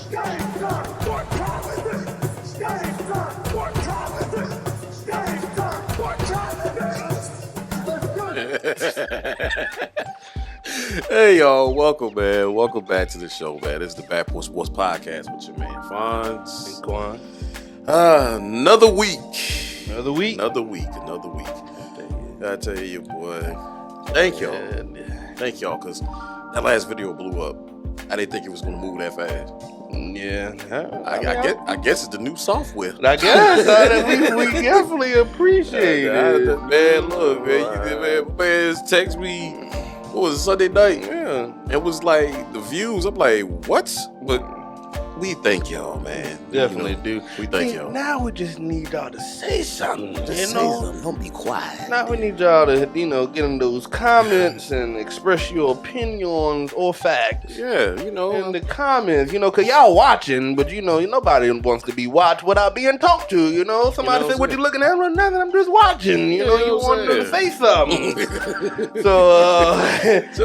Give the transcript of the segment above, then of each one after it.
Hey y'all, welcome man. Welcome back to the show, man. This is the Bad Porch Sports Podcast with your man Fonz and Quan. Another week. I tell you, boy. Thank y'all, because that last video blew up. I didn't think it was gonna move that fast. Yeah, I guess it's the new software. I guess we definitely appreciate it. Man, look, man, text me. What was it, Sunday night? Yeah, it was like the views. I'm like, what? But we thank y'all, man. Definitely do. We thank y'all. Now we just need y'all to say something. Say something. Don't be quiet. Now we need y'all to, get in those comments and express your opinions or facts. Yeah, in the comments, because y'all watching, but nobody wants to be watched without being talked to. Somebody say, "What you looking at?" Nothing. I'm just watching. You want them to say something. So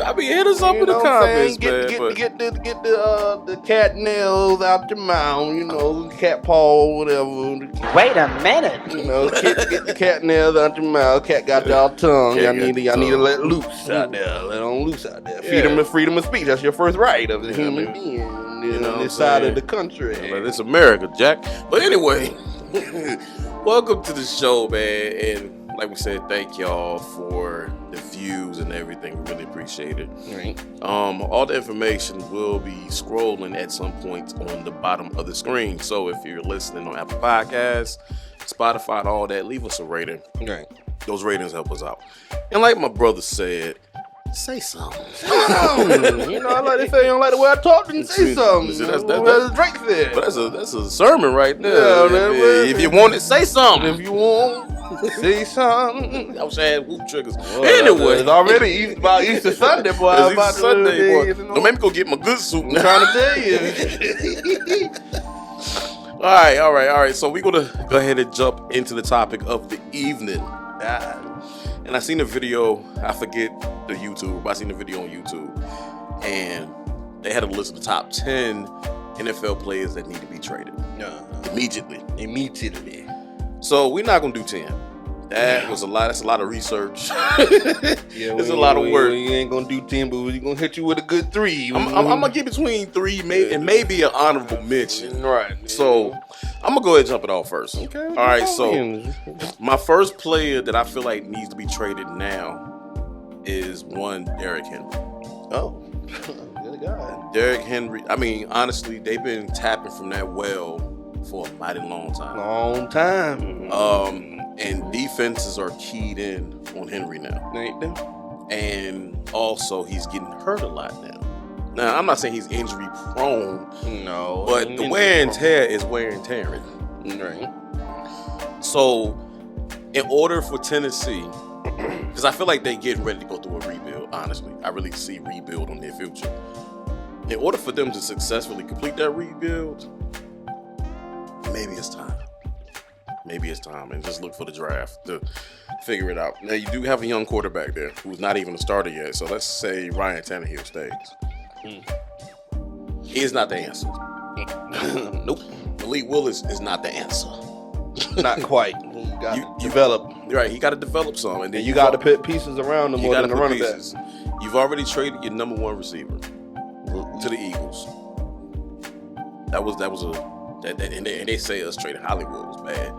I be hitting us up in the comments, man. Get the cat nails out your mouth, cat paw, whatever. Wait a minute. Get the cat nails out your mouth. Cat got y'all tongue. Y'all need to let loose out there. Let on loose out there. Freedom of speech. That's your first right of a human being. On this side of the country. It's America, Jack. But anyway, welcome to the show, man. And like we said, thank y'all for the views and everything. We really appreciate it. Right. All the information will be scrolling at some point on the bottom of the screen. So if you're listening on Apple Podcasts, Spotify, all that, leave us a rating. Right. Those ratings help us out. And like my brother said, say something. I like to say you don't like the way I talk, then say something. That's Drake said. But that's a sermon right there. If you want it, say something. If you want, say something. I was saying whoop triggers. Anyway, it's already about Easter Sunday, boy. It's Easter Sunday, boy. Don't make me go get my good suit now. I'm trying to tell you. All right. So we're going to go ahead and jump into the topic of the evening. And I seen a video, I forget the YouTube, but I seen the video on YouTube. And they had a list of the top 10 NFL players that need to be traded. Immediately. So we're not going to do 10. Was a lot. That's a lot of research. It's a lot of work. You ain't gonna do 10, but we're gonna hit you with a good 3. I'm gonna get between 3 and maybe an honorable mention. Right. So I'm gonna go ahead and jump it off first. Okay. All right. So my first player that I feel like needs to be traded now is one Derrick Henry. Oh, good guy. Derrick Henry. I mean, honestly, they've been tapping from that well for a mighty long time. And defenses are keyed in on Henry now. Ain't them? And also, he's getting hurt a lot now. Now, I'm not saying he's injury prone. No. But the wear and tear is wear and tearing. Right. So, in order for Tennessee, because I feel like they're getting ready to go through a rebuild, honestly. I really see rebuild on their future. In order for them to successfully complete that rebuild, maybe it's time and just look for the draft to figure it out. Now, you do have a young quarterback there who's not even a starter yet. So let's say Ryan Tannehill stays. He is not the answer. Nope. Malik Willis is not the answer. Not quite. You got to develop. Right. He got to develop some. And then you got to put pieces around him more than the running back. You've already traded your number 1 receiver to the Eagles. That was and they say us trading Hollywood was bad.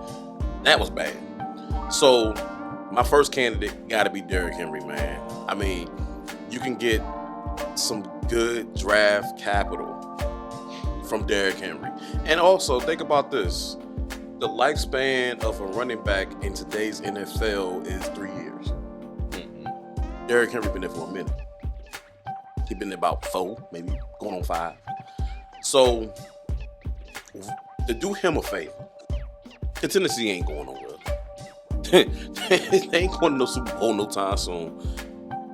That was bad. So my first candidate got to be Derrick Henry, man. I mean, you can get some good draft capital from Derrick Henry. And also, think about this. The lifespan of a running back in today's NFL is 3 years. Mm-hmm. Derrick Henry been there for a minute. He's been there about 4, maybe going on 5. So, to do him a favor, the Tennessee ain't going nowhere. They ain't going to no Super Bowl no time soon.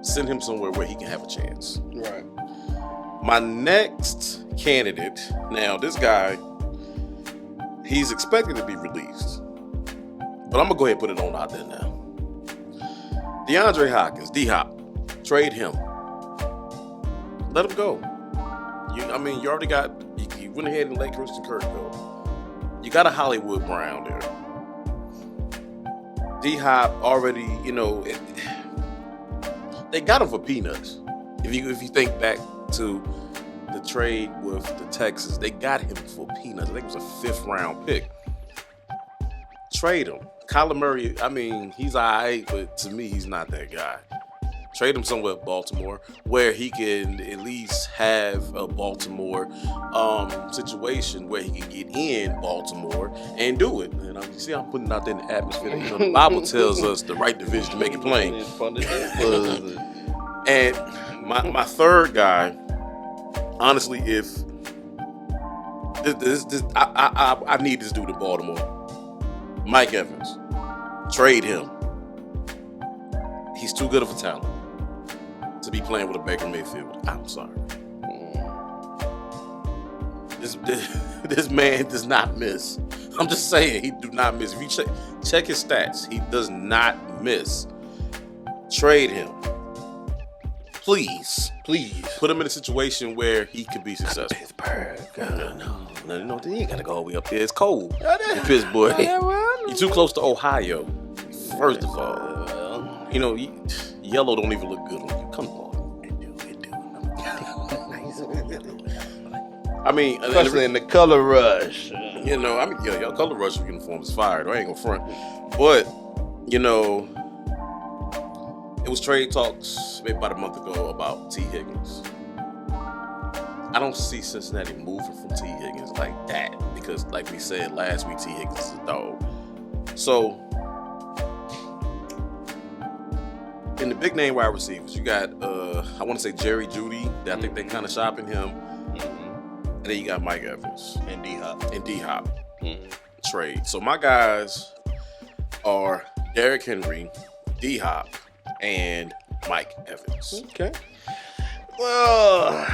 Send him somewhere where he can have a chance. Right. My next candidate, now this guy, he's expected to be released. But I'm going to go ahead and put it on out there now. DeAndre Hopkins, D-Hop, trade him. Let him go. You already got. You went ahead and let Christian Kirk go. You got a Hollywood Brown there. D-Hop already, they got him for peanuts. If you think back to the trade with the Texans, they got him for peanuts. I think it was a 5th round pick. Trade him. Kyler Murray, he's all right, but to me, he's not that guy. Trade him somewhere in Baltimore where he can at least have a Baltimore situation where he can get in Baltimore and do it. And you see, I'm putting out there in the atmosphere. The Bible tells us the right division to make it plain. And my third guy, honestly, if I need this dude in Baltimore, Mike Evans, trade him. He's too good of a talent to be playing with a Baker Mayfield. I'm sorry. This man does not miss. I'm just saying, he do not miss. If you check his stats, he does not miss. Trade him. Please put him in a situation where he could be successful. Pittsburgh. No, you ain't gotta go all the way up there. It's cold in Pittsburgh. You're too close to Ohio. First of all, yellow don't even look good on you. Come on. Especially in the color rush. Your color rush uniform is fired. I ain't gonna front. But, it was trade talks maybe about a month ago about T. Higgins. I don't see Cincinnati moving from T. Higgins like that because, like we said last week, T. Higgins is a dog. So, in the big name wide receivers, you got, I want to say Jerry Jeudy. I think they're kind of shopping him. And then you got Mike Evans. And D-Hop. Trade. So, my guys are Derrick Henry, D-Hop, and Mike Evans. Okay. Well,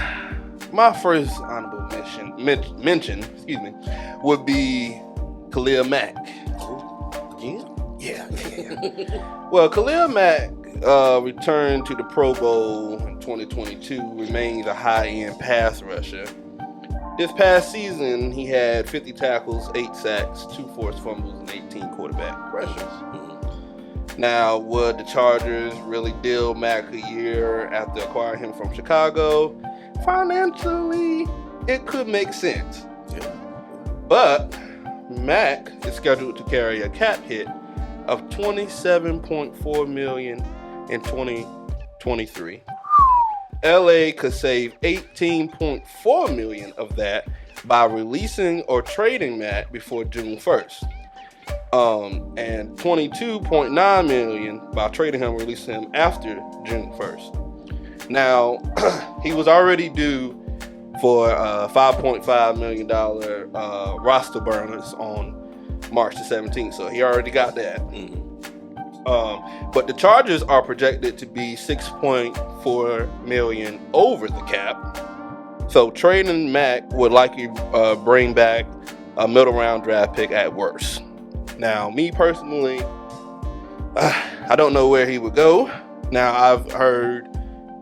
my first honorable mention, would be Khalil Mack. Again? Yeah. Well, Khalil Mack returned to the Pro Bowl in 2022, remains a high-end pass rusher. This past season, he had 50 tackles, 8 sacks, 2 forced fumbles, and 18 quarterback pressures. Now, would the Chargers really deal Mack a year after acquiring him from Chicago? Financially, it could make sense. Yeah. But Mack is scheduled to carry a cap hit of $27.4 million in 2023. LA could save $18.4 million of that by releasing or trading Mack before June 1st. And $22.9 million by trading him, releasing him after June 1st. Now, he was already due for a $5.5 million roster bonus on March the 17th, so he already got that. But the Chargers are projected to be $6.4 million over the cap. So trading Mack would likely bring back a middle round draft pick at worst. Now, me personally, I don't know where he would go. Now, I've heard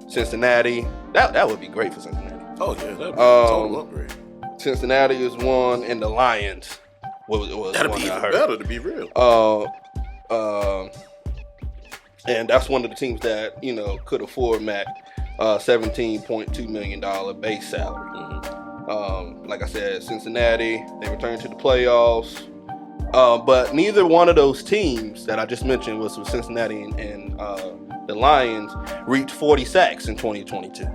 Cincinnati. That would be great for Cincinnati. Oh, yeah. That'd be a total upgrade. Cincinnati is one, and the Lions was That'd one be I even heard. better, to be real. And that's one of the teams that, could afford Mack $17.2 million base salary. Like I said, Cincinnati, they returned to the playoffs. But neither one of those teams that I just mentioned was with Cincinnati and the Lions reached 40 sacks in 2022.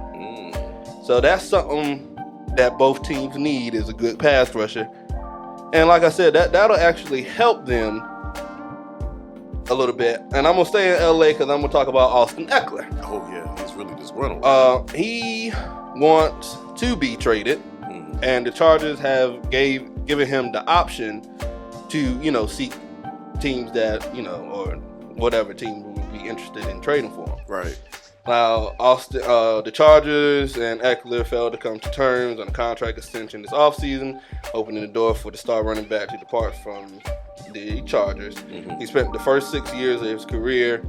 So that's something that both teams need, is a good pass rusher. And like I said, that'll actually help them a little bit. And I'm going to stay in LA because I'm going to talk about Austin Eckler. Oh, yeah. He's really disgruntled. He wants to be traded, and the Chargers have given him the option to, seek teams that, or whatever team would be interested in trading for him. Right. Now, the Chargers and Eckler failed to come to terms on a contract extension this offseason, opening the door for the star running back to depart from the Chargers. He spent the first 6 years of his career,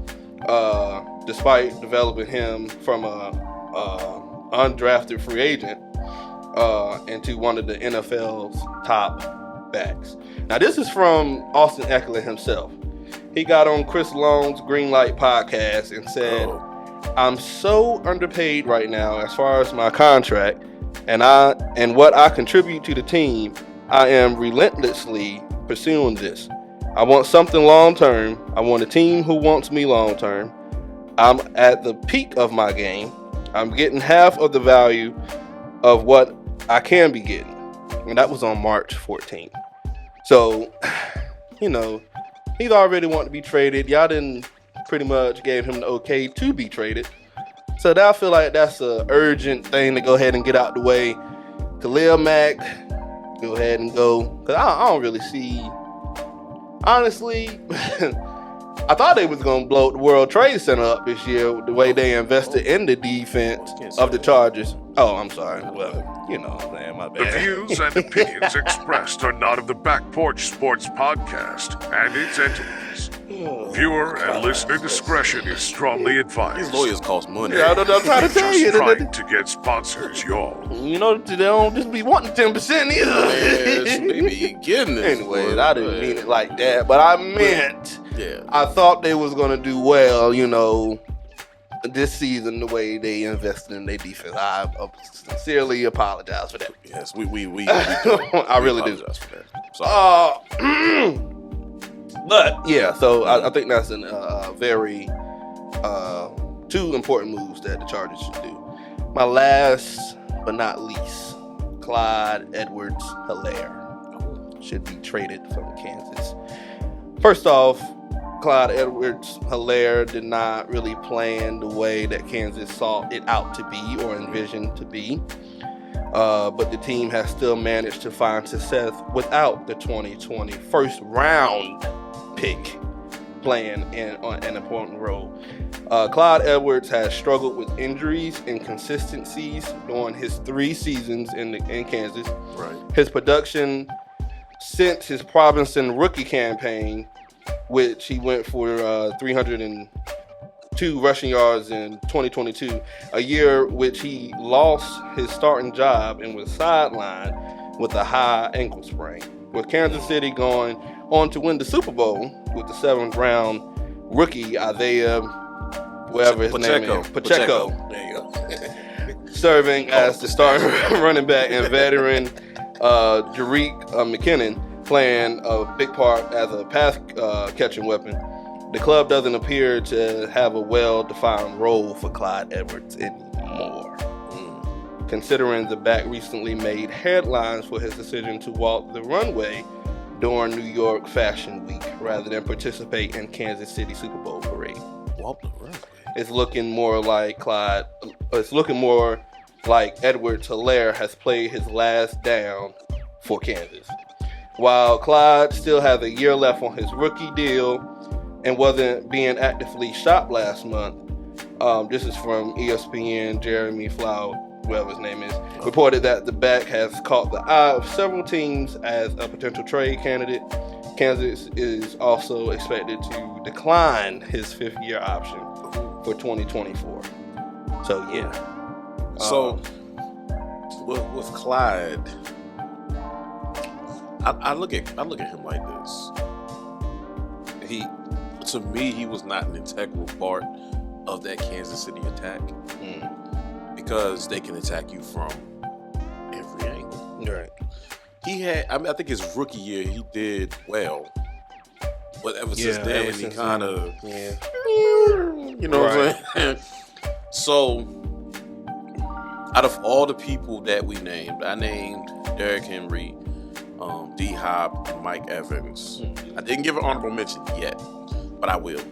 despite developing him from a undrafted free agent, into one of the NFL's top backs. Now, this is from Austin Eckler himself. He got on Chris Long's Greenlight podcast and said, I'm so underpaid right now as far as my contract and what I contribute to the team. I am relentlessly pursuing this. I want something long term. I want a team who wants me long term. I'm at the peak of my game. I'm getting half of the value of what I can be getting. And that was on March 14th. So, you know, he's already wanting to be traded. Y'all didn't pretty much gave him the okay to be traded. So I feel like that's an urgent thing to go ahead and get out the way. Khalil Mack, go ahead and go. Because I don't really see... Honestly, I thought they was going to blow the World Trade Center up this year with the way they invested in the defense of the Chargers. Oh, I'm sorry. Well, you know what I'm saying, my bad. The views and opinions expressed are not of the Back Porch Sports Podcast and its entities. Viewer and listener discretion is strongly advised. These lawyers cost money. Yeah, I'm trying to tell you. Trying to get sponsors, y'all. You know, they don't just be wanting 10% either. Man, maybe you getting this. Anyways, I didn't mean it like that, but I meant, yeah. I thought they was going to do well, you know, this season the way they invested in their defense. I sincerely apologize for that. Yes, we I really do. Apologize for that. Sorry. But yeah, so I think that's a very two important moves that the Chargers should do. My last but not least, Clyde Edwards-Helaire should be traded from Kansas. First off, Clyde Edwards-Helaire did not really plan the way that Kansas saw it out to be or envisioned to be. But the team has still managed to find success without the 2020 first round pick playing an important role. Clyde Edwards has struggled with injuries and inconsistencies during his 3 seasons in Kansas. Right. His production since his Robinson rookie campaign, which he went for 302 rushing yards in 2022, a year which he lost his starting job and was sidelined with a high ankle sprain. With Kansas City going on to win the Super Bowl with the 7th round rookie Isaiah, whatever his name is, Pacheco. There you go. Serving as the starting running back and veteran Jerick McKinnon playing a big part as a pass catching weapon. The club doesn't appear to have a well-defined role for Clyde Edwards anymore. Considering the back recently made headlines for his decision to walk the runway during New York Fashion Week rather than participate in Kansas City Super Bowl parade. Walk the runway. It's looking more like Edwards-Helaire has played his last down for Kansas. While Clyde still has a year left on his rookie deal and wasn't being actively shopped last month, this is from ESPN, Jeremy Flower, whatever his name is, reported that the back has caught the eye of several teams as a potential trade candidate. Kansas is also expected to decline his 5th-year option for 2024. So, yeah. So, with Clyde, I look at him like this. To me, he was not an integral part of that Kansas City attack because they can attack you from every angle. Right. I think his rookie year he did well, but ever since then he kind of, you know what I'm saying. So, out of all the people that we named, I named Derrick Henry, D Hop, and Mike Evans. I didn't give an honorable mention yet, but I will.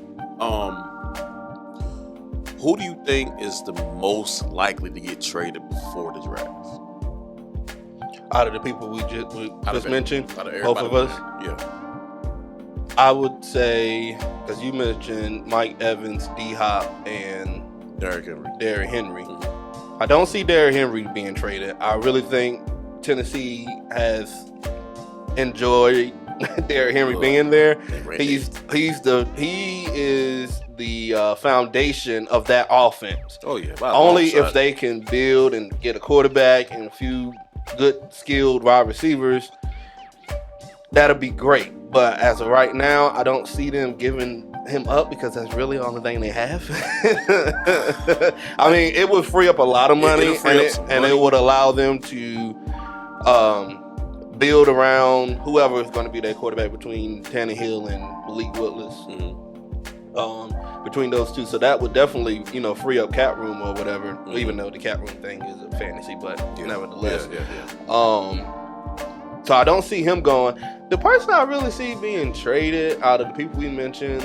Who do you think is the most likely to get traded before the draft? Out of the people we just mentioned, both of us? Yeah. I would say, because you mentioned Mike Evans, D Hop, and Derrick Henry. Mm-hmm. I don't see Derrick Henry being traded. I really think Tennessee has enjoyed Derrick Henry being there. He is the foundation of that offense. Oh yeah. Only if they can build and get a quarterback and a few good, skilled wide receivers, that'll be great. But as of right now, I don't see them giving him up because that's really the only thing they have. I mean, it would free up a lot of money, and it would allow them to build around whoever is going to be their quarterback between Tannehill and Malik Willis. Between those two, so that would definitely, free up cap room or whatever. Even though the cap room thing is a fantasy, but nevertheless. So I don't see him going. The person I really see being traded out of the people we mentioned,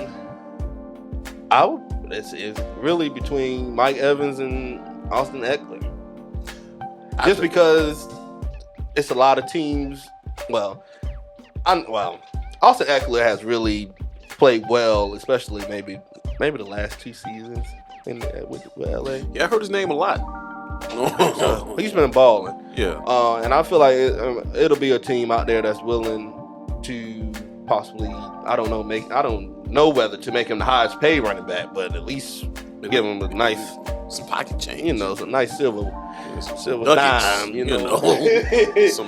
it's really between Mike Evans and Austin Eckler. Just because it's a lot of teams. Austin Eckler has really played well, especially maybe the last 2 seasons with LA. Yeah, I heard his name a lot. He's been balling. Yeah. And I feel like it'll be a team out there that's willing to possibly, I don't know whether to make him the highest paid running back, but at least give him some pocket change. Some nice silver dime, some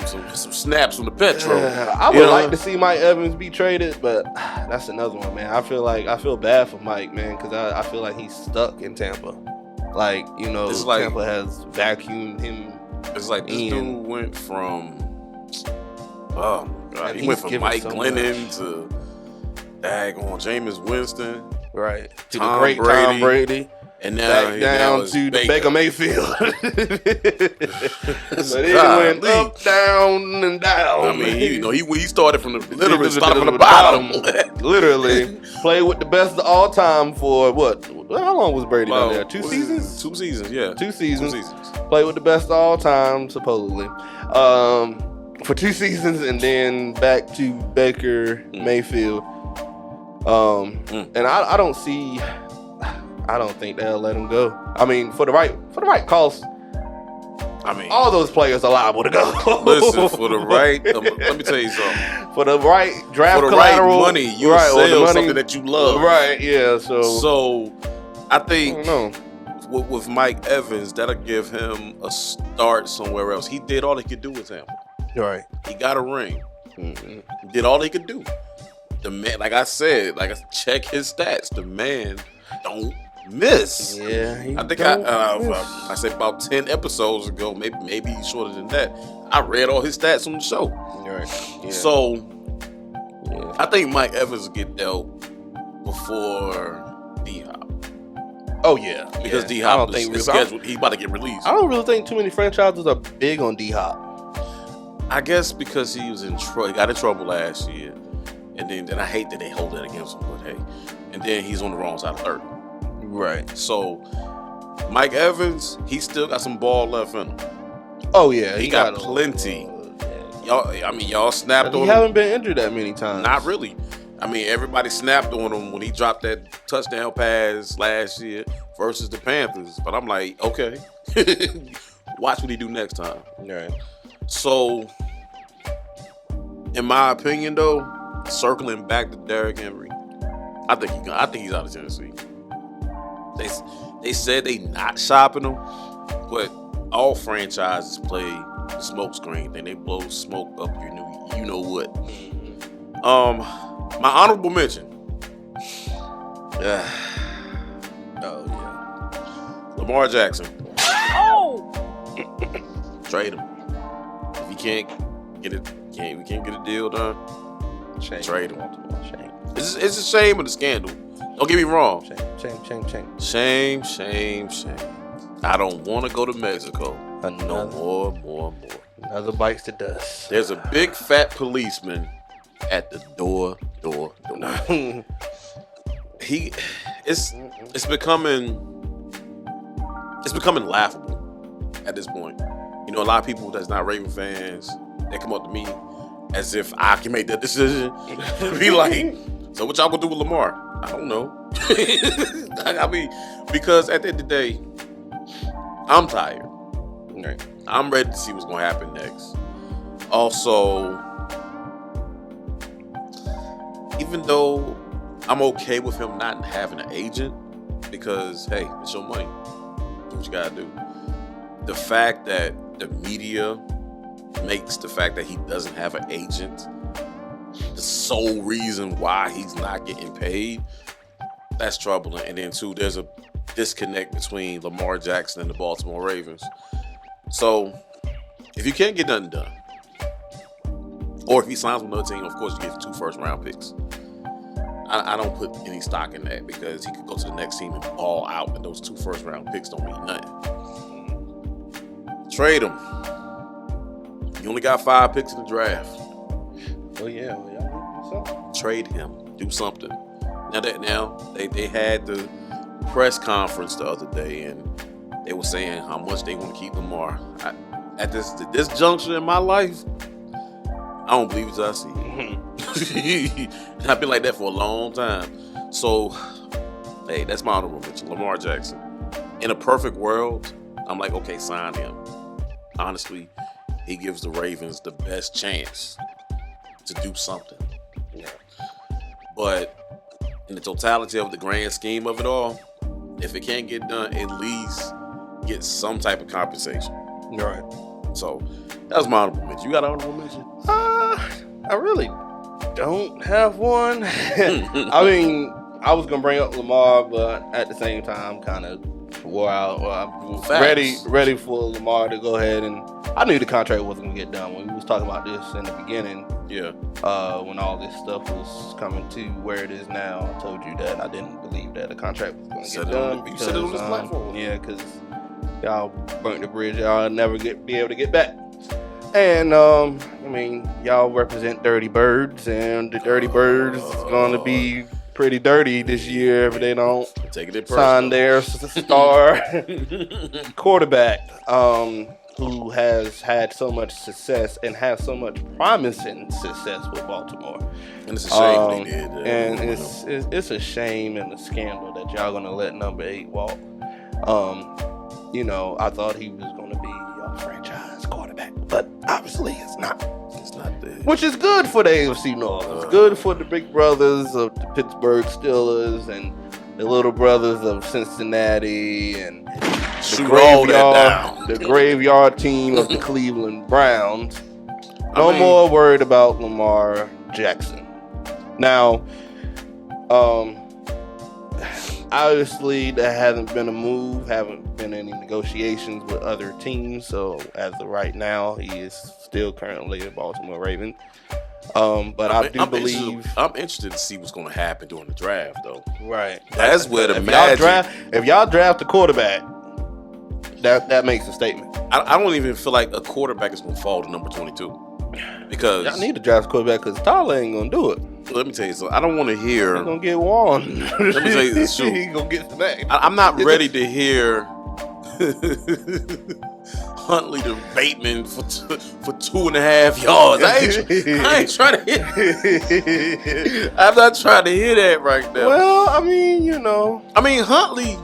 snaps from the petrol. I would like to see Mike Evans be traded, but that's another one, man. I feel bad for Mike, man, because I feel like he's stuck in Tampa. Tampa has vacuumed him. It's like this dude went from, oh my God, he went from Mike Glennon to daggone Jameis Winston, right, to the great Tom Brady. And now back down to the Baker Mayfield. But he went up, down, and down. I mean, he started from the bottom. Literally. Played with the best of all time for what? How long was Brady down there? 2 seasons? 2 seasons, yeah. 2 seasons. Played with the best of all time, supposedly. For 2 seasons, and then back to Baker Mayfield. And I don't see... I don't think they'll let him go. I mean, for the right cost, I mean, all those players are liable to go. Listen, for the right, let me tell you something. For the right draft for the collateral, right money, you sell something that you love. Right, yeah. So I think with Mike Evans, that'll give him a start somewhere else. He did all he could do with him. Right. He got a ring. He did all he could do. The man, like I said, check his stats. The man don't miss. Yeah, I think I said about 10 episodes ago, maybe shorter than that. I read all his stats on the show. Right. Yeah. So I think Mike Evans will get dealt before D-Hop. Oh yeah, because D-Hop is scheduled. He's about to get released. I don't really think too many franchises are big on D-Hop. I guess because he was he got in trouble last year, and then I hate that they hold that against him. But hey, and then he's on the wrong side of 30. Right. So Mike Evans, he still got some ball left in him. Oh yeah, he got plenty. Y'all snapped on him. He haven't been injured that many times. Not really. I mean, everybody snapped on him when he dropped that touchdown pass last year versus the Panthers. But I'm like, okay, watch what he do next time. Right. So, in my opinion, though, circling back to Derrick Henry, I think he's out of Tennessee. They said they not shopping him, but all franchises play the smoke screen thing. They blow smoke up you know what. My honorable mention. Lamar Jackson. Oh! Trade him. If you can't get we can't get a deal done. Trade him. It's a shame of the scandal. Don't get me wrong. Shame. I don't want to go to Mexico. No more. Another bites the dust. There's a big fat policeman at the door. It's becoming laughable at this point. A lot of people that's not Raven fans, they come up to me as if I can make that decision. Be like, so what y'all gonna do with Lamar? I don't know. I mean, because at the end of the day, I'm tired. Okay. I'm ready to see what's gonna happen next. Also, even though I'm okay with him not having an agent, because hey, it's your money. Do what you gotta do. The fact that the media makes the fact that he doesn't have an agent the sole reason why he's not getting paid, that's troubling. And then, two, there's a disconnect between Lamar Jackson and the Baltimore Ravens. So, if you can't get nothing done, or if he signs with another team, of course, you get 2 first-round picks. I don't put any stock in that because he could go to the next team and ball out, and those 2 first-round picks don't mean nothing. Trade him. You only got 5 picks in the draft. Oh yeah, well, y'all need to do something. Trade him. Do something. Now they had the press conference the other day, and they were saying how much they want to keep Lamar. At this juncture in my life, I don't believe it till I see it. And I've been like that for a long time. So, hey, that's my honorable mention, Lamar Jackson. In a perfect world, I'm like, okay, sign him. Honestly, he gives the Ravens the best chance to do something. Yeah. But in the totality of the grand scheme of it all, if it can't get done, at least get some type of compensation. Right. So that was my honorable mention. You got an honorable mention? I really don't have one. I mean, I was gonna bring up Lamar, but at the same time, kind of wore out. I'm ready for Lamar to go ahead, and I knew the contract wasn't gonna get done when we was talking about this in the beginning. Yeah. When all this stuff was coming to where it is now, I told you that I didn't believe that the contract was gonna get done. You said it on this platform. Yeah, because y'all burnt the bridge. Y'all never be able to get back. And I mean, y'all represent Dirty Birds, and the Dirty Birds is gonna be pretty dirty this year if they don't sign their star quarterback, who has had so much success and has so much promising success with Baltimore. And it's a shame they did. And it's a shame and a scandal that y'all gonna let number 8 walk. You know, I thought he was gonna be your franchise quarterback, but obviously it's not. It's not there. Which is good for the AFC North. It's good for the big brothers of the Pittsburgh Steelers and the little brothers of Cincinnati and the graveyard team of the Cleveland Browns. No more worried about Lamar Jackson. Now, obviously, there hasn't been a move, haven't been any negotiations with other teams. So, as of right now, he is still currently a Baltimore Raven. But I'm believe I'm interested to see what's going to happen during the draft, though. Right. That's where the magic. If y'all draft a quarterback, that makes a statement. I don't even feel like a quarterback is going to fall to number 22 because y'all need to draft a quarterback because Tyler ain't going to do it. Let me tell you something. I don't want to hear. He's gonna get one. Let me tell you this. He's gonna get smacked. I'm not ready to hear Huntley to Bateman for 2.5 yards. I ain't trying to hear. I'm not trying to hear that right now. Well, I mean, you know. I mean, Huntley.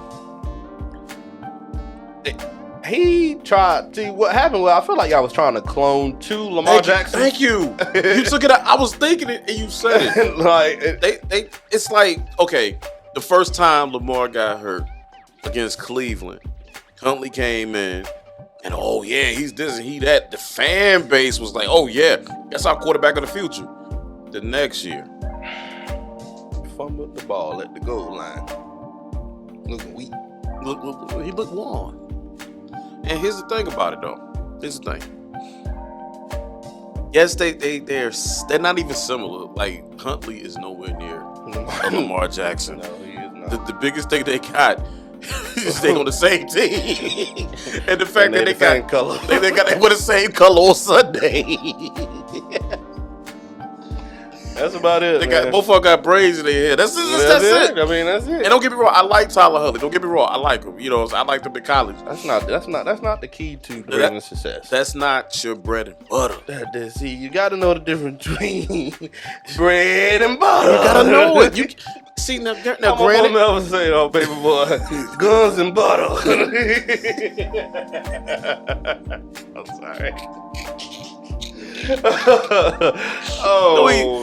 He tried. See, what happened was I feel like y'all was trying to clone Lamar Jackson. Thank you. You took it out. I was thinking it, and you said it. Like it's like, okay, the first time Lamar got hurt against Cleveland, Huntley came in, and oh yeah, he's this and he that. The fan base was like, oh yeah, that's our quarterback of the future. The next year, fumbled the ball at the goal line, looking weak. Look, he looked worn. And here's the thing about it, though. Here's the thing. Yes, they're not even similar. Like Huntley is nowhere near Lamar Jackson. No, he is not. The biggest thing they got is they on the same team, and the fact that they got same color. they got the same color on Sunday. That's about it. They got both of them got braids in their hair. That's it. I mean, that's it. And don't get me wrong, I like Tyler Huntley. Don't get me wrong, I like him. You know, I liked him in college. That's not the key to Ravens' success. That's not your bread and butter. See, you got to know the difference between bread and butter. You gotta know it. You see now, granted, I'll never say it on paper boy. Guns and butter. I'm sorry.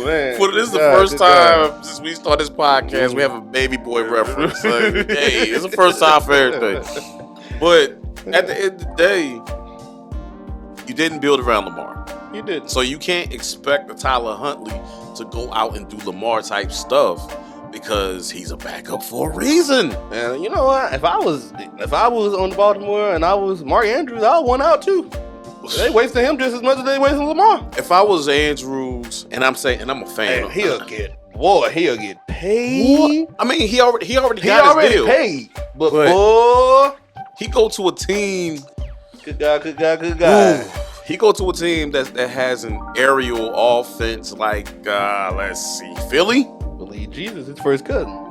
Man. This is the first time since we started this podcast we have a baby boy reference. Like, hey, it's the first time for everything. But at the end of the day, you didn't build around Lamar. You didn't. So you can't expect the Tyler Huntley to go out and do Lamar type stuff because he's a backup for a reason. And you know what? If I was on Baltimore and I was Mark Andrews, I would want out too. They wasting him just as much as they wasting Lamar. If I was Andrews, and I'm a fan, And he'll get paid. I mean, he already got his deal. Paid. But boy, he go to a team. Good guy. Ooh, he go to a team that has an aerial offense like let's see, Philly. Believe Jesus, his first cousin.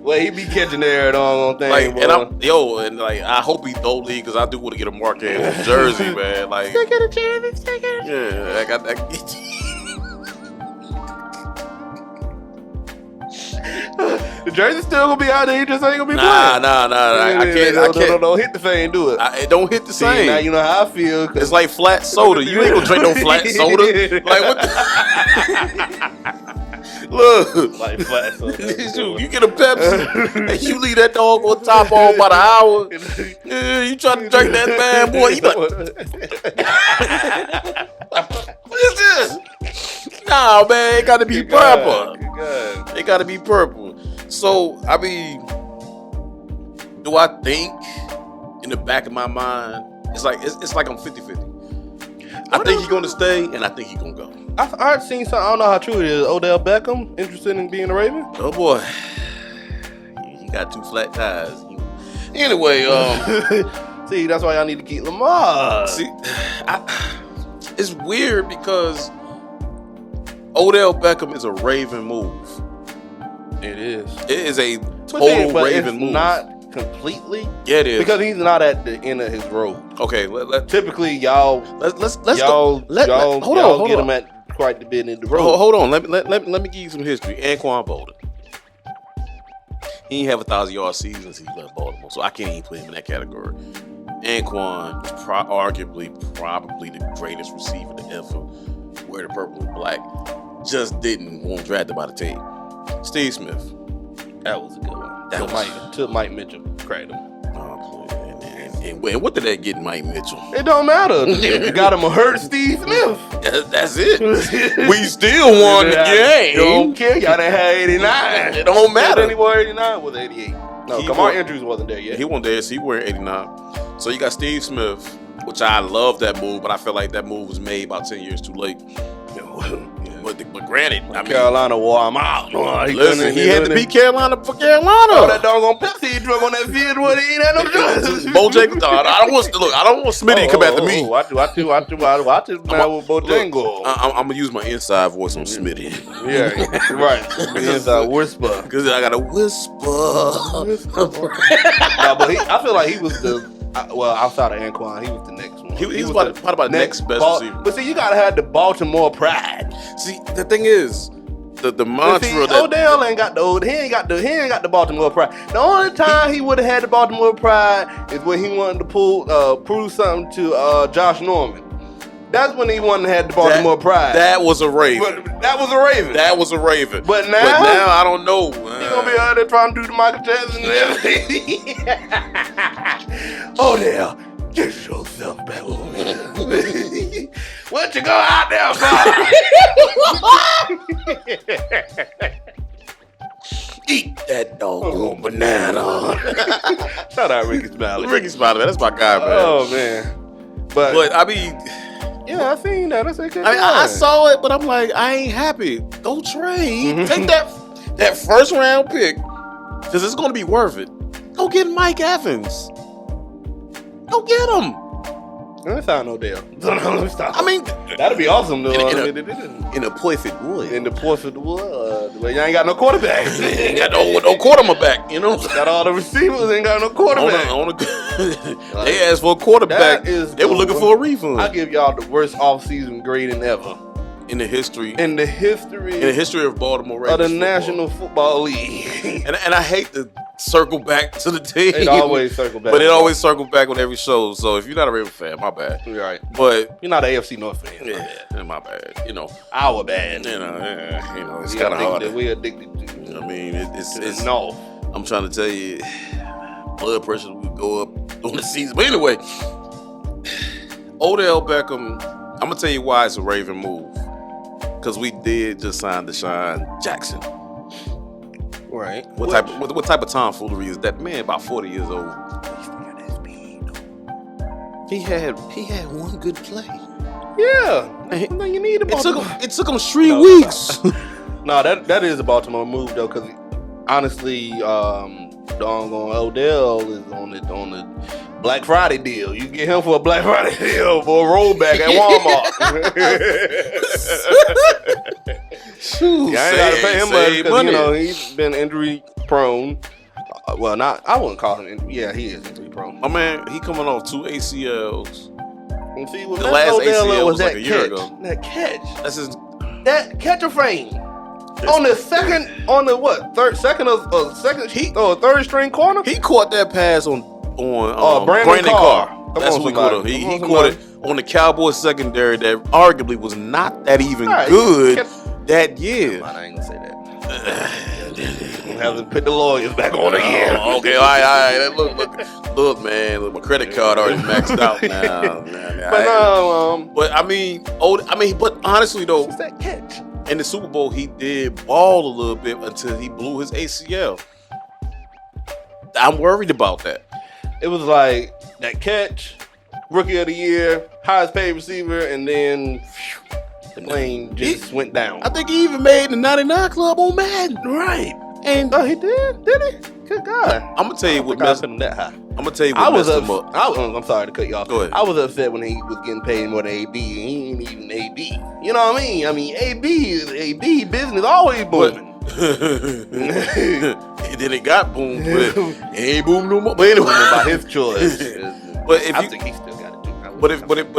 Well, he be catching there on thing. Like, and I hope he don't leave because I do want to get a Mark Andrews jersey, man. Like, stick it a jersey, stick it. Yeah, I got that. The jersey's still gonna be out there. He just ain't gonna be playing. Nah. I can't. Don't hit the fan. Do it. It don't hit the same. Now you know how I feel. It's like flat soda. You ain't gonna drink no flat soda. Like what? Look, Like flat soda. You get a Pepsi and you leave that dog on top all about an hour. Yeah, you try to drink that bad boy. You like, what is this? Nah, man, it gotta be purple. It gotta be purple. So, I mean, do I think in the back of my mind, it's like I'm 50-50. I think he's gonna stay and I think he's gonna go. I've seen something, I don't know how true it is. Odell Beckham interested in being a Raven? Oh boy. He got 2 flat tires. Anyway, see, that's why y'all need to keep Lamar. See, it's weird because Odell Beckham is a Raven move. It is. It is a total Raven move. Not completely. Yeah, it is. Because he's not at the end of his road. Okay, typically y'all let's y'all hold get on. him at quite the bit in the road. Hold on. Let me give you some history. Anquan Bolden. He didn't have 1,000-yard seasons. He left Baltimore, so I can't even put him in that category. Anquan was probably the greatest receiver to ever wear the purple and black. Just didn't want drafted by the team. Steve Smith. That was a good one. Till Mike Mitchell cracked him. And what did that get Mike Mitchell? It don't matter. You got him a hurt Steve Smith. That's it. We still won the game. Don't care. Y'all done had 89. It don't matter. Anymore 89 was 88. No, Kamar Andrews wasn't there yet. He wasn't there, so he wearing 89. So you got Steve Smith, which I love that move, but I feel like that move was made about 10 years too late. But granted, I mean, Carolina wore him out. Listen, he had to beat Carolina for Carolina. Oh, that doggone Pepsi drug on that field where he ain't had no drugs. Bojangles. I don't want Smitty to come after me. Watch this man with Bojangles. I'm gonna use my inside voice on Smitty. Yeah, right. The inside whisper. Because I got a whisper. No, but I feel like he was outside of Anquan, he was the next one. He was probably the next best receiver. But see, you gotta have the Baltimore pride. See, the thing is, the mantra that Odell ain't got the Baltimore pride. The only time he would have had the Baltimore pride is when he wanted to prove something to Josh Norman. That's when he wanted to have the Baltimore pride. That was a Raven. That was a Raven. But now I don't know. He gonna be out there trying to do the Michael Jackson and everything. Odell, get yourself back over here. What you go out there for? Eat that doggone banana. Shout out Ricky Smiley. Man, that's my guy, man. Oh man. But I mean, yeah, I seen that. That's okay. I saw it, but I'm like, I ain't happy. Go trade. Take that first round pick, because it's gonna be worth it. Go get Mike Evans. Go get him. Let me sign Odell. I mean, that'd be awesome though. In a perfect wood. In the perfect wood. But you ain't got no quarterback. Ain't got no quarterback, you know. Got all the receivers, ain't got no quarterback. They asked for a quarterback. They were looking for a refund. I give y'all the worst offseason grading ever. In the history of Baltimore Ravens of the National Football League. and I hate to circle back to the team. It always circle back. But it always circle back on every show. So if you're not a Ravens fan, my bad. You're right. But you're not an AFC North fan. Yeah, my bad. You know. Our bad. You know, it's kind of hard. We're addicted to. I mean, it's no. I'm trying to tell you, blood pressure would go up during the season. But anyway, Odell Beckham, I'm gonna tell you why it's a Raven move. Because we did just sign Deshaun Jackson. Right. What type of tomfoolery is that? Man, about 40 years old. He had one good play. Yeah. You need It took him 3 weeks. No, that is a Baltimore move though, because honestly, doggone Odell is on the Black Friday deal. You can get him for a Black Friday deal for a rollback at Walmart. Shoot, I ain't gotta pay him much because he's been injury prone. I wouldn't call him. Yeah, he is injury prone. My man, he coming off 2 ACLs. And see, The last ACL was like a year catch. ago. That catch. That's his. That catch of fame. On the second, third string corner? He caught that pass on Brandon Carr. That's what he caught him. He caught it on the Cowboys secondary that arguably was not that even good that year. I ain't gonna say that. I'm having to put the lawyers back on again. Okay, all right. Look, man. Look, my credit card already maxed out now. But honestly though, it's that catch. In the Super Bowl, he did ball a little bit until he blew his ACL. I'm worried about that. It was like that catch, rookie of the year, highest paid receiver, and then the plane just went down. I think he even made the 99 club on Madden. Right. And he did? Did he? Good God. I'm gonna tell you what messed him that high. I'm gonna tell you what messed him up. I'm sorry to cut you off. Go ahead. I was upset when he was getting paid more than AB. He ain't even AB. You know what I mean? I mean, AB business always booming. And then it got boomed, but it ain't boom no more. But anyway, by his choice. But I think he still got it too. But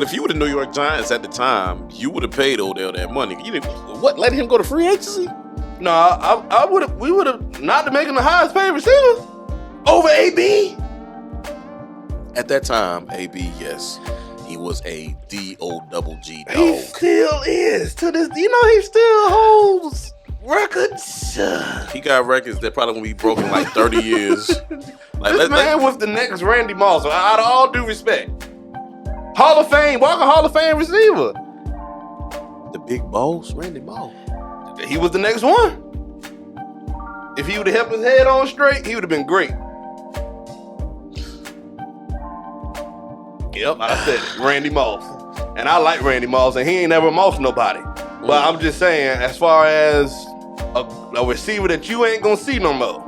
if you were the New York Giants at the time, you would have paid Odell that money. You didn't, let him go to free agency? No, I would have. We would have not to make him the highest paid receiver over AB. At that time, AB, yes, he was a D-O-double-G dog. He still is to this. You know, he still holds records. He got records that probably gonna be broken like 30 years. This man was the next Randy Moss. Out of all due respect, Hall of Fame, walking Hall of Fame receiver. The big boss, Randy Moss. He was the next one. If he would have kept his head on straight, he would have been great. Yep, I said it. Randy Moss. And I like Randy Moss, and he ain't never mossed nobody. But I'm just saying, as far as a receiver that you ain't gonna see no more,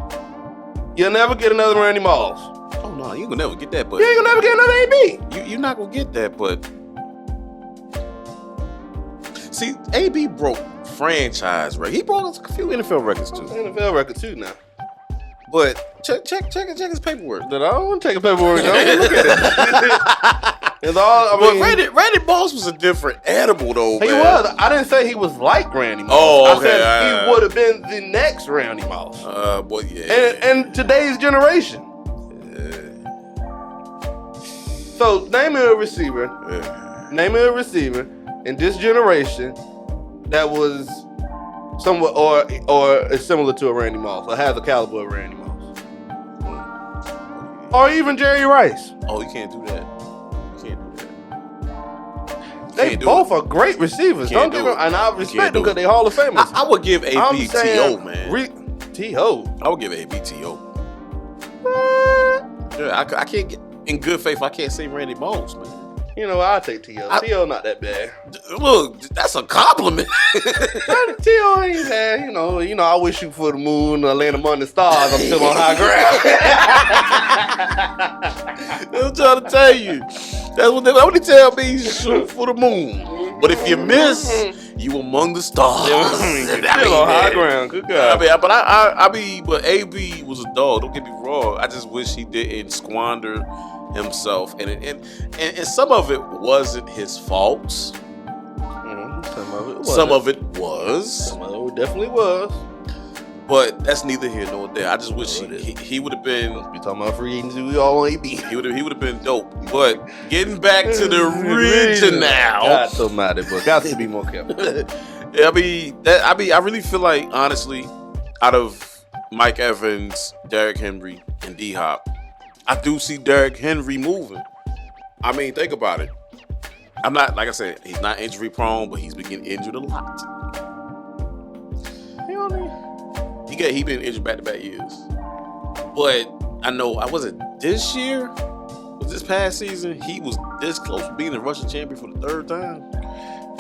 you'll never get another Randy Moss. Oh, no, you gonna never get that, but you ain't gonna never get another AB. You're not gonna get that, but see, AB broke franchise record. He broke a few NFL records too. NFL record too now. But check his paperwork. I don't want to take a paperwork. I don't look at it. It's all. Randy Moss was a different animal though. He was. I didn't say he was like Randy Moss. Oh, okay. I said he would have been the next Randy Moss. Boy, yeah. And today's generation. So name me a receiver. Name me a receiver in this generation that was somewhat or is similar to a Randy Moss or has the caliber of Randy Moss. Or even Jerry Rice. Oh, you can't do that. They both are great receivers. Don't give them, and I respect them because they Hall of Famers. I would give AB T.O., man. T.O. I would give AB T.O. Yeah, I can't get in good faith. I can't say Randy Moss, man. You know, I'll take T.O. T.O. not that bad. Look, that's a compliment. T.O. ain't bad. You know, I wish you for the moon or land among the stars. I'm still on high ground. I'm trying to tell you. That's what they tell me. Shoot for the moon. But if you miss, you among the stars. Still on high ground. Good God. But AB was a dog. Don't get me wrong. I just wish he didn't squander himself, and some of it wasn't his fault. Some of it was. Some of it definitely was. But that's neither here nor there. I just wish he would have been. We talking about free agency. We all on AB. He would have been dope. But getting back to the original, God almighty, but got to be more careful. I really feel like, honestly, out of Mike Evans, Derrick Henry, and D-Hop, I do see Derrick Henry moving. I mean, think about it. I'm not, like I said, he's not injury prone, but he's been getting injured a lot. He been injured back-to-back years. But I know, was it this year? Was this past season? He was this close to being the Russian champion for the third time.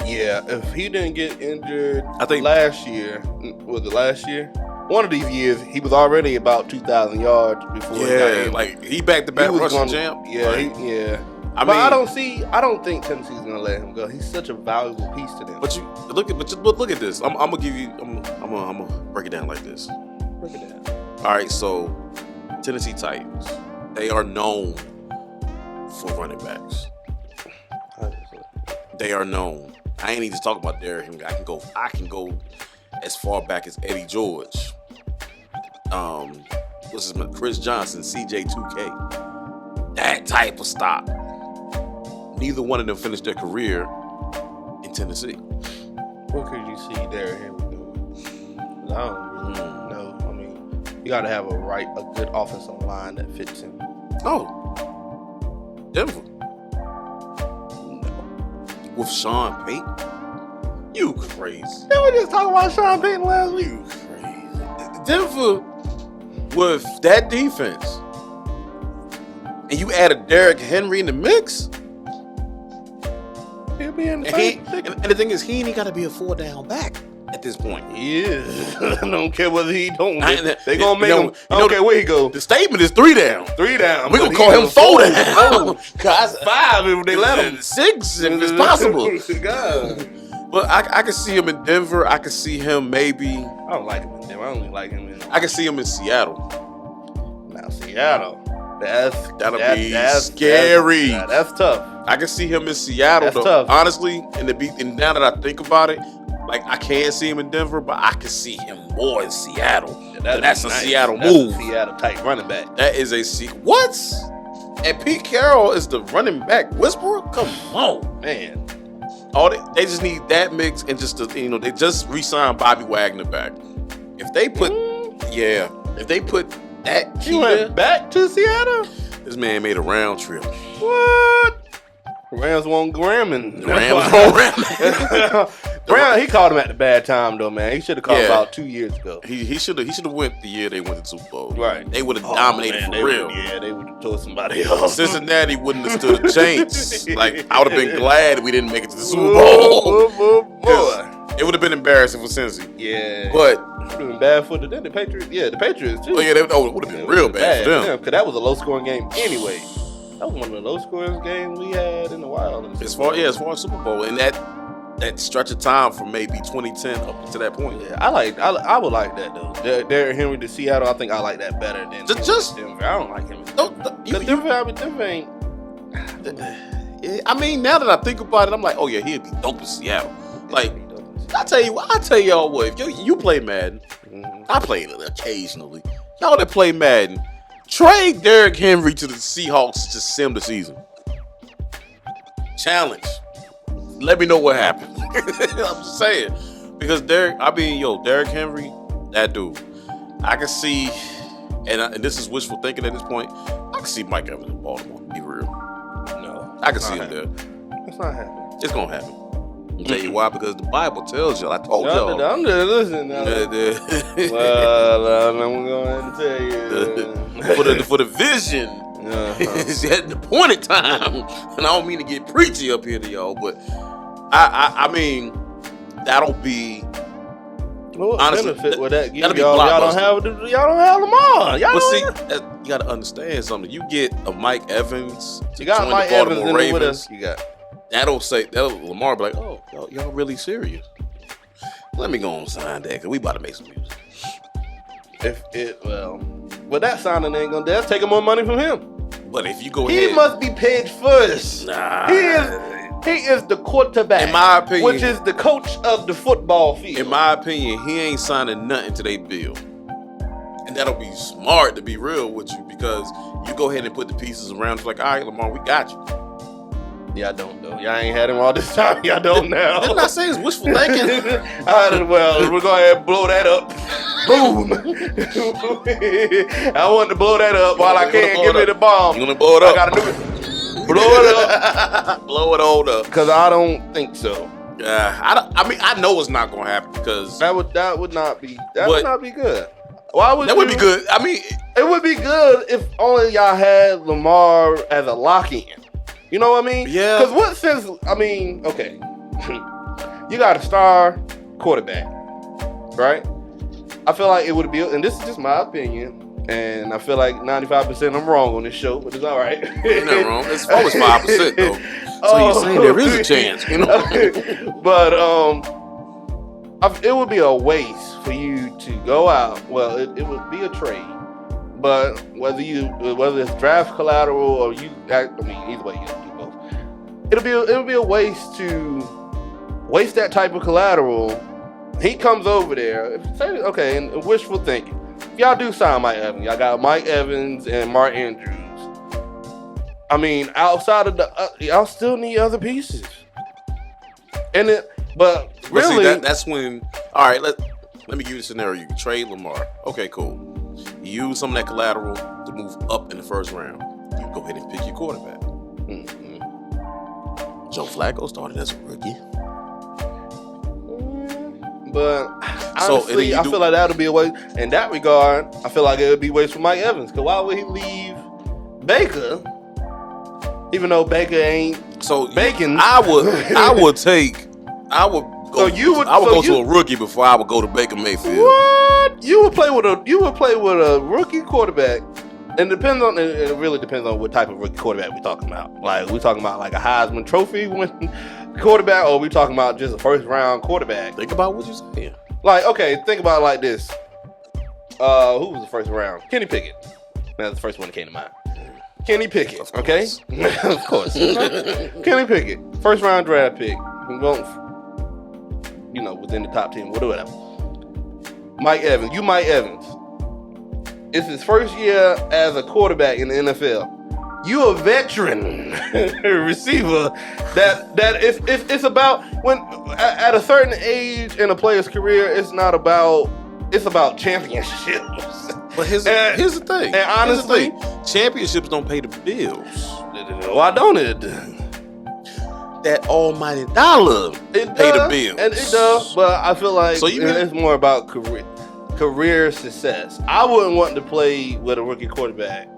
Yeah, if he didn't get injured, I think last year, was it last year? One of these years, he was already about 2,000 yards before. Yeah, like he back-to-back Russian champ. Yeah, right? I mean, I don't think Tennessee's gonna let him go. He's such a valuable piece to them. But look at this. I'm gonna give you. I'm gonna break it down like this. Break it down. All right, so Tennessee Titans, they are known for running backs. They are known. I ain't even just talking about Derrick Henry. I can go as far back as Eddie George. What's his name? Chris Johnson, CJ2K. That type of stop. Neither one of them finished their career in Tennessee. What could you see Derrick Henry doing? I don't really know. I mean, you got to have a good offensive line that fits him. Oh, Denver. No. With Sean Payton? You crazy. Yeah, we just talking about Sean Payton last week. You crazy. Denver with that defense, and you add a Derrick Henry in the mix. He'll be in the and the thing is, he ain't got to be a 4-down back at this point. He is. I don't care whether he don't. They gonna make him. I don't don't care where he go. The statement is 3 down. 3 down. We gonna call him 4 down. 5 if they let him. 6 if it's possible. God. But I can see him in Denver. I can see him maybe. I don't like him in Denver. I only like him in. I can see him in Seattle. Now Seattle. That'll be scary. That's tough. I can see him in Seattle. That's tough. Honestly, and now that I think about it, like I can't see him in Denver, but I can see him more in Seattle. Yeah, that's a nice. Seattle that's move. A Seattle type running back. That is a what? And Pete Carroll is the running back whisperer? Come on, man. They just need that mix and just they just re-signed Bobby Wagner back. If they put that key he went back to Seattle. This man made a round trip. What? Rams won't Gramming. Rams he called him at the bad time though, man. He should have called about 2 years ago. He should have went the year they went to the Super Bowl. Right. They would have dominated for real. They would have told somebody else. Cincinnati wouldn't have stood a chance. Like I would have been glad we didn't make it to the Super Bowl. Boy. It would have been embarrassing for Cincy. Yeah. But it would have been bad for the Patriots. Yeah, the Patriots too. Oh yeah, it would have been real bad for them. Because that was a low scoring game anyway. That was one of the low scoring games we had in a while. As far as Super Bowl, and that stretch of time from maybe 2010 up to that point. Yeah, I would like that though. Derrick Henry to Seattle, I think I like that better than just Denver. I don't like him. Denver ain't. I mean, now that I think about it, I'm like, oh yeah, he'd be dope in Seattle. Like, I tell y'all what, if you play Madden, I play it occasionally. Y'all that play Madden, trade Derrick Henry to the Seahawks to sim the season. Challenge. Let me know what happened. I'm just saying. Because Derrick Henry, that dude. I can see, and this is wishful thinking at this point, I can see Mike Evans in Baltimore, be real. No. I can see him there. It's not happening. It's going to happen. I'll tell you why, because the Bible tells y'all. I told y'all. I'm just listening now. Well, I'm going to tell you. for the vision, it's at the appointed time. And I don't mean to get preachy up here to y'all, but I mean, that'll be. What honestly, benefit with that? Y'all don't have Lamar. But see, you got to understand something. You get a Mike Evans. You got Mike Evans in there with us. You got. That'll Lamar be like, oh, y'all really serious? Let me go and sign that because we about to make some music. But that signing ain't gonna. That's taking more money from him. But if you go ahead, he must be paid first. Nah, he is the quarterback. In my opinion, which is the coach of the football field. In my opinion, he ain't signing nothing to their bill, and that'll be smart to be real with you because you go ahead and put the pieces around. It's like, all right, Lamar, we got you. Y'all don't though. Y'all ain't had him all this time. Y'all don't now. Didn't I say it's wishful thinking? Well, we're going to blow that up. Boom. I want to blow that up while I can. Give me the bomb. You gonna blow it up? I gotta do it. Blow it up. Blow it all up. Because I don't think so. I know it's not gonna happen because that would not be good. Why would that would be good? I mean, it would be good if only y'all had Lamar as a lock-in. You know what I mean? Yeah. Because what sense? I mean, okay, you got a star quarterback, right? I feel like it would be, and this is just my opinion, and I feel like 95% I'm wrong on this show, but it's all right. You're not wrong. It's always 5% though. So you're saying there is a chance, you know? But it would be a waste for you to go out. Well, it would be a trade, but whether it's draft collateral or either way you do both. It'll be a waste to waste that type of collateral. He comes over there. Okay, and wishful thinking. If y'all do sign Mike Evans, y'all got Mike Evans and Mark Andrews. I mean, outside of y'all still need other pieces. But really, see, that's when. All right, let me give you a scenario. You can trade Lamar. Okay, cool. You use some of that collateral to move up in the first round. You go ahead and pick your quarterback. Mm-hmm. Joe Flacco started as a rookie. But honestly, I feel like that would be a waste. In that regard, I feel like it would be a waste for Mike Evans. Because why would he leave Baker? Even though Baker ain't bacon. I would go to a rookie before I would go to Baker Mayfield. What? You would play with a rookie quarterback. And it really depends on what type of rookie quarterback we're talking about. Like, we talking about like a Heisman Trophy winning quarterback, or we talking about just a first round quarterback? Think about what you're saying. Like, okay, think about it like this. Who was the first round? Kenny Pickett. That's the first one that came to mind. Kenny Pickett, okay? Of course. Kenny Pickett, first round draft pick. Within the top 10, whatever. Mike Evans. It's his first year as a quarterback in the NFL. You a veteran receiver that it's about when at a certain age in a player's career, it's about championships. But here's the thing. And honestly, championships don't pay the bills. Why don't it? That almighty dollar pay the bills. And it does, but I feel like it's more about career success. I wouldn't want to play with a rookie quarterback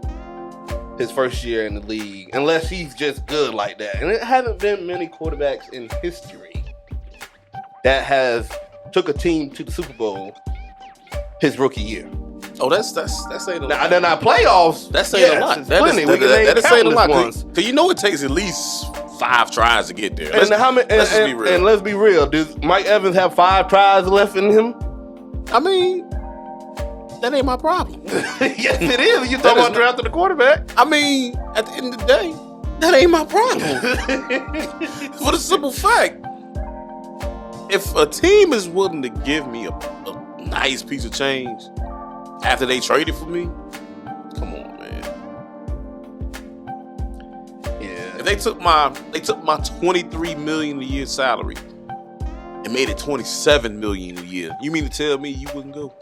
his first year in the league unless he's just good like that. And it hasn't been many quarterbacks in history that has took a team to the Super Bowl his rookie year. Oh, that's saying a lot. Now, they're not playoffs. That's saying a lot. That is saying a lot. Because it takes at least 5 tries to get there. Let's be real. And let's be real. Does Mike Evans have 5 tries left in him? I mean, that ain't my problem. Yes, it is. You talking about drafting the quarterback? I mean, at the end of the day, that ain't my problem. For the simple fact, if a team is willing to give me a nice piece of change after they traded for me, come on, man. Yeah. If they took my $23 million a year salary and made it $27 million a year, you mean to tell me you wouldn't go?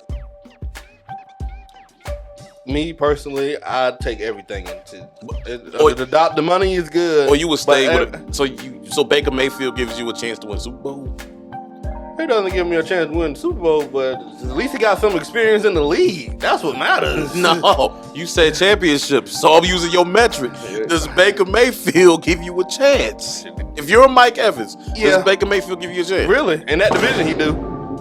Me personally, I'd take everything into the money is good. Or you would stay with it. So Baker Mayfield gives you a chance to win Super Bowl? He doesn't give me a chance to win the Super Bowl, but at least he got some experience in the league. That's what matters. No, you said championships, so I'm using your metric. Does Baker Mayfield give you a chance? If you're Mike Evans, does Baker Mayfield give you a chance? Really? In that division, he do.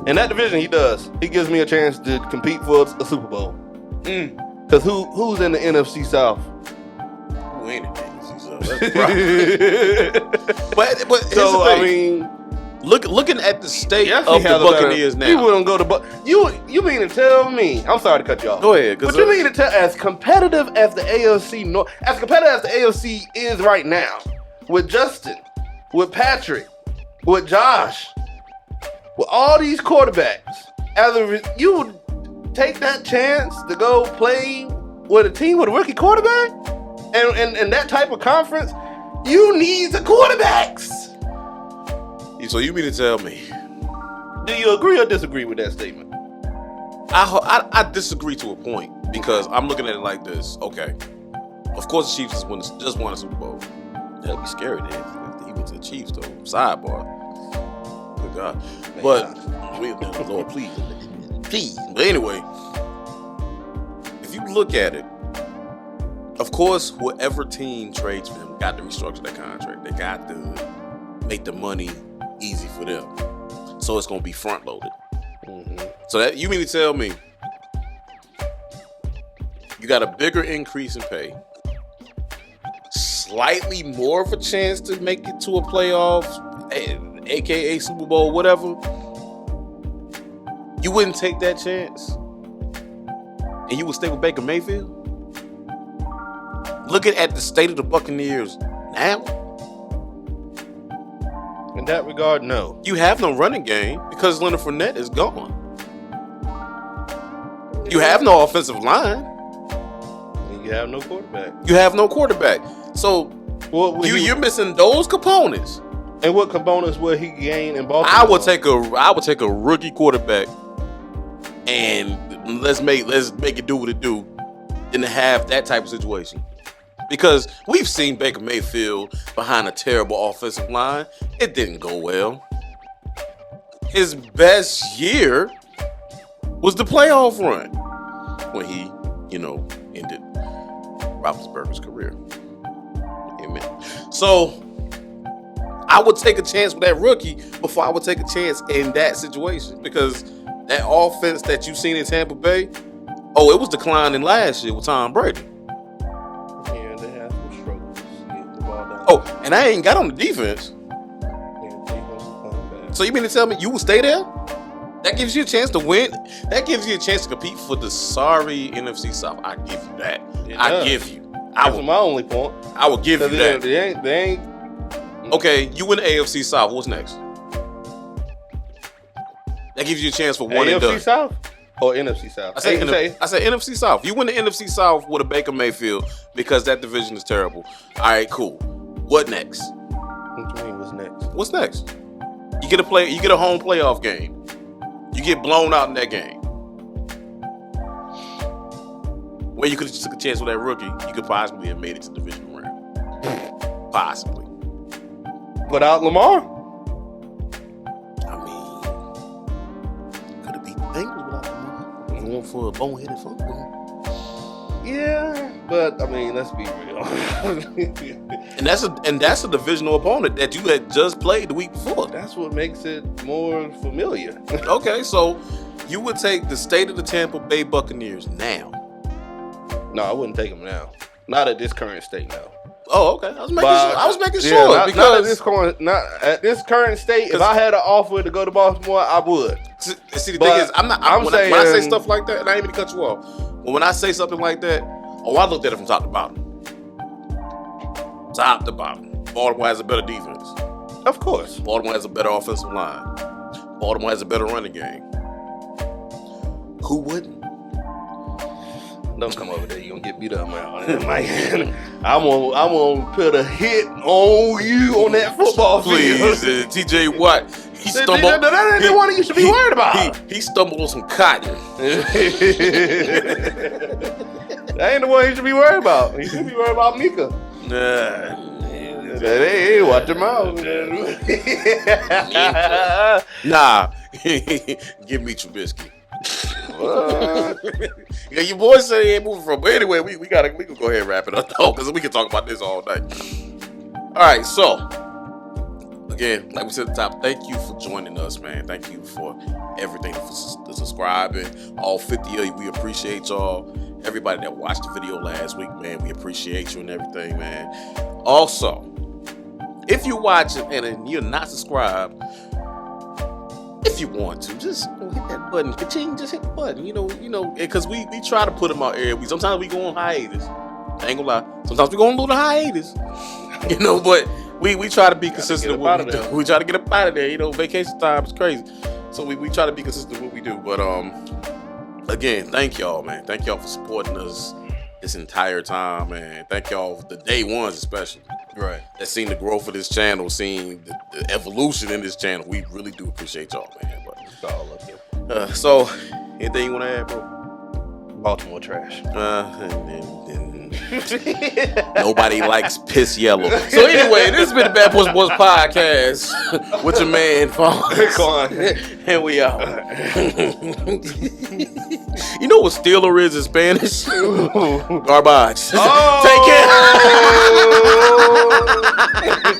In that division, he does. He gives me a chance to compete for a Super Bowl. Because who's in the NFC South? Who ain't in the NFC South? That's but so, I mean... Looking at the state of the Buccaneers now. You wouldn't go to You mean to tell me? I'm sorry to cut you off. Go ahead. But you mean to tell, as competitive as the AFC North, as competitive as the AFC is right now, with Justin, with Patrick, with Josh, with all these quarterbacks, you would take that chance to go play with a team with a rookie quarterback, and that type of conference, you need the quarterbacks. So you mean to tell me? Do you agree or disagree with that statement? I disagree to a point because I'm looking at it like this. Okay, of course the Chiefs just won a Super Bowl. That'd be scary then if they went to the Chiefs though. Sidebar. Good God. But Lord, please. But anyway, if you look at it, of course, whoever team trades for them got to restructure that contract. They got to make the money easy for them. So it's going to be front loaded. Mm-hmm. So that you mean to tell me you got a bigger increase in pay, slightly more of a chance to make it to a playoff, aka Super Bowl, whatever. You wouldn't take that chance, and you would stay with Baker Mayfield. Looking at the state of the Buccaneers now, in that regard, no. You have no running game because Leonard Fournette is gone. You have no offensive line. You have no quarterback. You have no quarterback. So you're missing those components. And what components will he gain in Baltimore? I would take a rookie quarterback and let's make it do what it do than to have that type of situation. Because we've seen Baker Mayfield behind a terrible offensive line. It didn't go well. His best year was the playoff run when he, ended Roethlisberger's career. Amen. So I would take a chance with that rookie before I would take a chance in that situation. Because that offense that you've seen in Tampa Bay, it was declining last year with Tom Brady. Yeah, they had some struggles getting the ball down. And I ain't got on the defense. So you mean to tell me you will stay there? That gives you a chance to win. That gives you a chance to compete for the sorry NFC South. I give you that. That's my only point. I will give you that. They ain't. Okay, you win the AFC South. What's next? That gives you a chance for one and done. AFC South or NFC South? I said NFC South. You win the NFC South with a Baker Mayfield because that division is terrible. All right, cool. What next? What do you mean, what's next? What's next? You get a home playoff game. You get blown out in that game. Where you could have just took a chance with that rookie, you could possibly have made it to the division round. Possibly. Without Lamar? I mean, could have beat the Bengals without Lamar. Going for a boneheaded football. Yeah, but I mean, let's be real. and that's a divisional opponent that you had just played the week before. That's what makes it more familiar. Okay, so you would take the state of the Tampa Bay Buccaneers now. No, I wouldn't take them now. Not at this current state now. Oh, okay. I was making sure because not at this current state. If I had an offer to go to Baltimore, I would. See, the thing is, when I say stuff like that, and I ain't even cut you off. But when I say something like that, I looked at it from top to bottom. Top to bottom. Baltimore has a better defense. Of course. Baltimore has a better offensive line. Baltimore has a better running game. Who wouldn't? Don't come over there. You're going to get beat up, man. I'm gonna put a hit on you on that football field. Please, TJ Watt. He stumbled. That ain't the one you should be worried about. He stumbled on some cotton. That ain't the one you should be worried about. You should be worried about Mika. Hey, watch your mouth. Nah. Give me Trubisky. Yeah, your boy said he ain't moving from. But anyway, we can go ahead and wrap it up though, because we can talk about this all night. All right, so again, like we said at the top, thank you for joining us, man. Thank you for everything, for subscribing. All 50 of you, we appreciate y'all. Everybody that watched the video last week, man, we appreciate you and everything, man. Also, if you're watching and you're not subscribed, if you want to, just hit that button. Just hit the button. Because we try to put them out there. Sometimes we go on hiatus. I ain't gonna lie. Sometimes we go on a little hiatus. But we try to be consistent with what we do. We try to get up out of there. Vacation time is crazy. So we try to be consistent with what we do. But again, thank y'all, man. Thank y'all for supporting us this entire time, man. Thank y'all for the day ones especially. Right. That seen the growth of this channel, seen the evolution in this channel. We really do appreciate y'all, man. But it's all of you. So Anything you want to add, bro? Baltimore trash. Nobody likes piss yellow. So anyway, this has been the Bad Boys Boys podcast with your man Fonz. And we out. You know what Steeler is in Spanish? Garbage. Oh! Take care.